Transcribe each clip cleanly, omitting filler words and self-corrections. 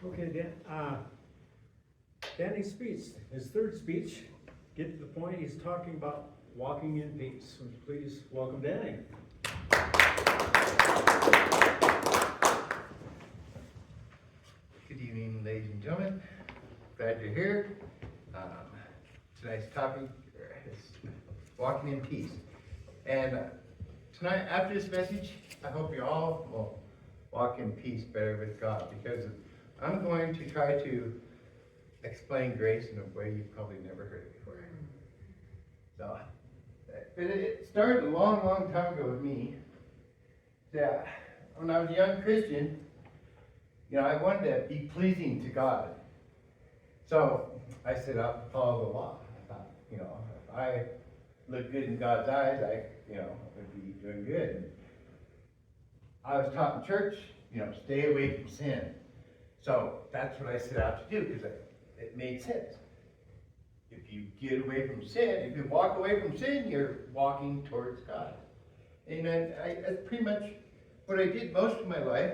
Okay, Danny's speech, his third speech, get to the point, he's talking about walking in peace. So please welcome Danny. Good evening, ladies and gentlemen. Glad you're here. Tonight's topic is walking in peace. And tonight, after this message, I hope you all will walk in peace better with God, because I'm going to try to explain grace in a way you've probably never heard it before. So, but it started a long, long time ago with me. That when I was a young Christian, I wanted to be pleasing to God. So I set out to follow the law. I thought, if I look good in God's eyes, I would be doing good. And I was taught in church, stay away from sin. So that's what I set out to do, because it made sense. If you get away from sin, if you walk away from sin, you're walking towards God. And that's pretty much what I did most of my life.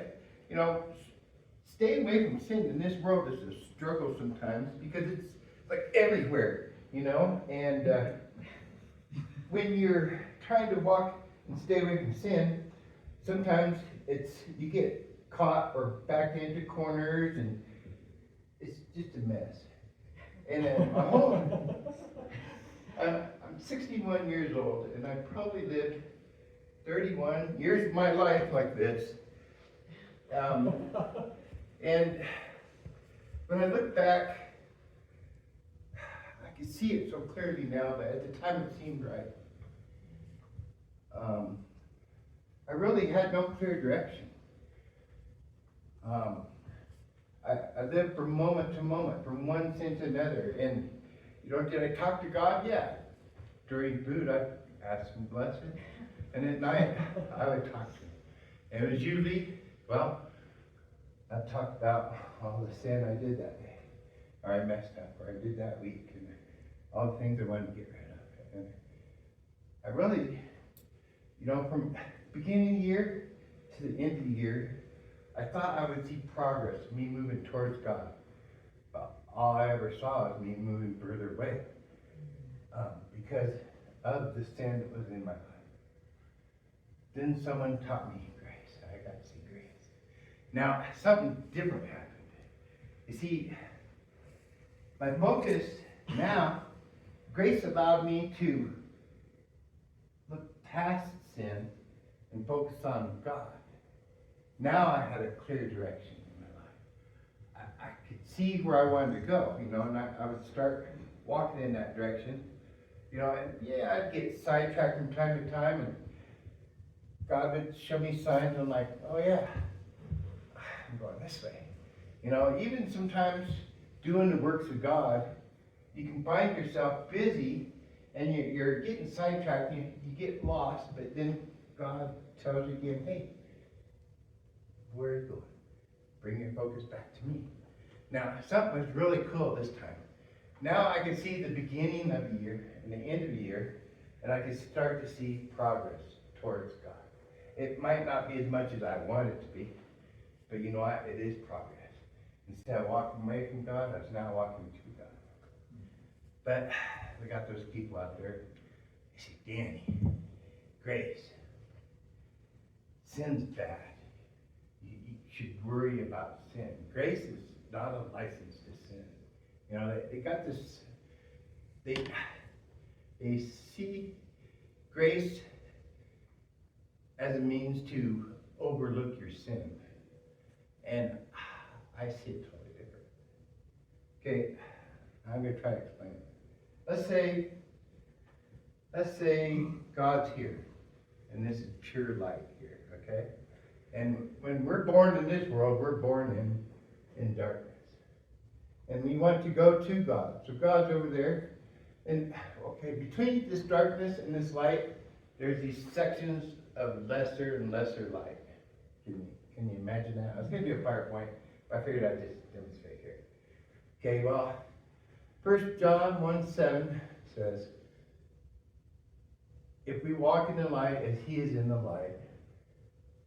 Staying away from sin in this world is a struggle sometimes, because it's like everywhere, and when you're trying to walk and stay away from sin, sometimes you get caught or backed into corners, and it's just a mess. And I'm 61 years old, and I probably lived 31 years of my life like this. And when I look back, I can see it so clearly now, but at the time it seemed right. I really had no clear direction. I lived from moment to moment, from one sin to another. And, did I talk to God? Yeah. During food, I'd ask him blessing. And at night, I would talk to him. And it was usually, I'd talk about all the sin I did that day, or I messed up, or I did that week, and all the things I wanted to get rid of. And I really, from beginning of the year to the end of the year, I thought I would see progress, me moving towards God. But all I ever saw was me moving further away, because of the sin that was in my life. Then someone taught me grace. I got to see grace. Now, something different happened. You see, my focus now, grace allowed me to look past sin and focus on God. Now I had a clear direction in my life. I could see where I wanted to go, and I would start walking in that direction. And I'd get sidetracked from time to time, and God would show me signs. I'm like, oh yeah, I'm going this way. Even sometimes doing the works of God, you can find yourself busy, and you're getting sidetracked, you get lost, but then God tells you again, hey, where are you going? Bring your focus back to me. Now, something was really cool this time. Now I can see the beginning of the year and the end of the year, and I can start to see progress towards God. It might not be as much as I want it to be, but you know what? It is progress. Instead of walking away from God, I was now walking to God. But we got those people out there. They say, Danny, grace, sin's bad. You should worry about sin. Grace is not a license to sin. They got this, they see grace as a means to overlook your sin. And I see it totally different. Okay, I'm going to try to explain it. Let's say God's here, and this is pure light here, okay? And when we're born in this world, we're born in darkness. And we want to go to God. So God's over there. And, okay, between this darkness and this light, there's these sections of lesser and lesser light. Can you imagine that? I was going to do a PowerPoint, but I figured I'd just demonstrate here. Okay, well, 1 John 1:7 says, if we walk in the light as he is in the light,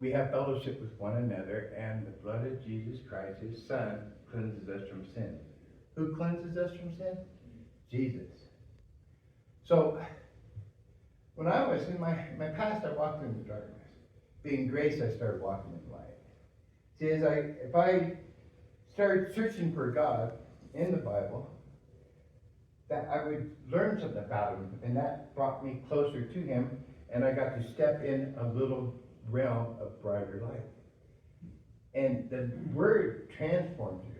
we have fellowship with one another, and the blood of Jesus Christ, his Son, cleanses us from sin. Who cleanses us from sin? Jesus. So, when I was in my past, I walked in the darkness. Being grace, I started walking in light. See, if I started searching for God in the Bible, that I would learn something about him, and that brought me closer to him, and I got to step in a little realm of brighter light. And the word transforms you.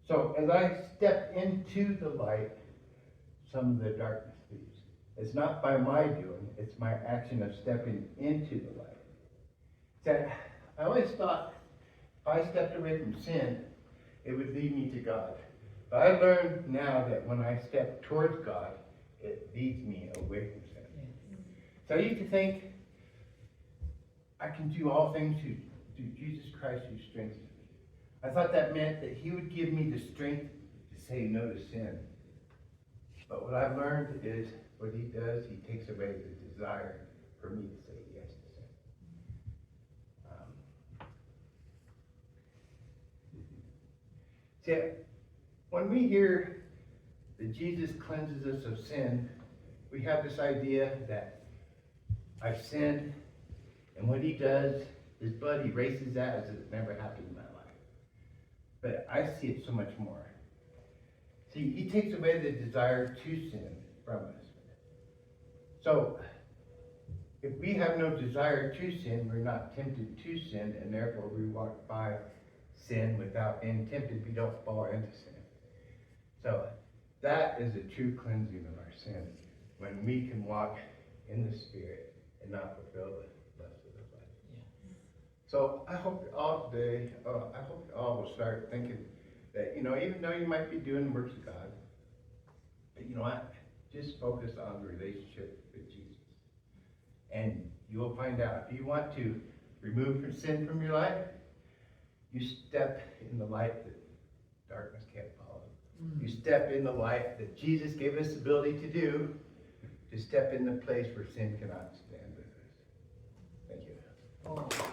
So as I step into the light, some of the darkness leaves. It's not by my doing, it's my action of stepping into the light. So I always thought if I stepped away from sin, it would lead me to God. But I learned now that when I step towards God, it leads me away from sin. Yes. So I used to think, I can do all things through Jesus Christ who strengthens me. I thought that meant that he would give me the strength to say no to sin. But what I've learned is what he does, he takes away the desire for me to say yes to sin. See, when we hear that Jesus cleanses us of sin, we have this idea that I've sinned, and what he does, his blood erases that as if it never happened in my life. But I see it so much more. See, he takes away the desire to sin from us. So, if we have no desire to sin, we're not tempted to sin, and therefore we walk by sin without being tempted. We don't fall into sin. So, that is a true cleansing of our sin, when we can walk in the Spirit and not fulfill the lust of the flesh. Yeah. So, I hope all today, I hope you all will start thinking that, even though you might be doing the works of God, but you know what? Just focus on the relationship with Jesus. And you will find out, if you want to remove sin from your life, you step in the light that darkness can't follow. You step in the light that Jesus gave us the ability to do, to step in the place where sin cannot stand with us. Thank you.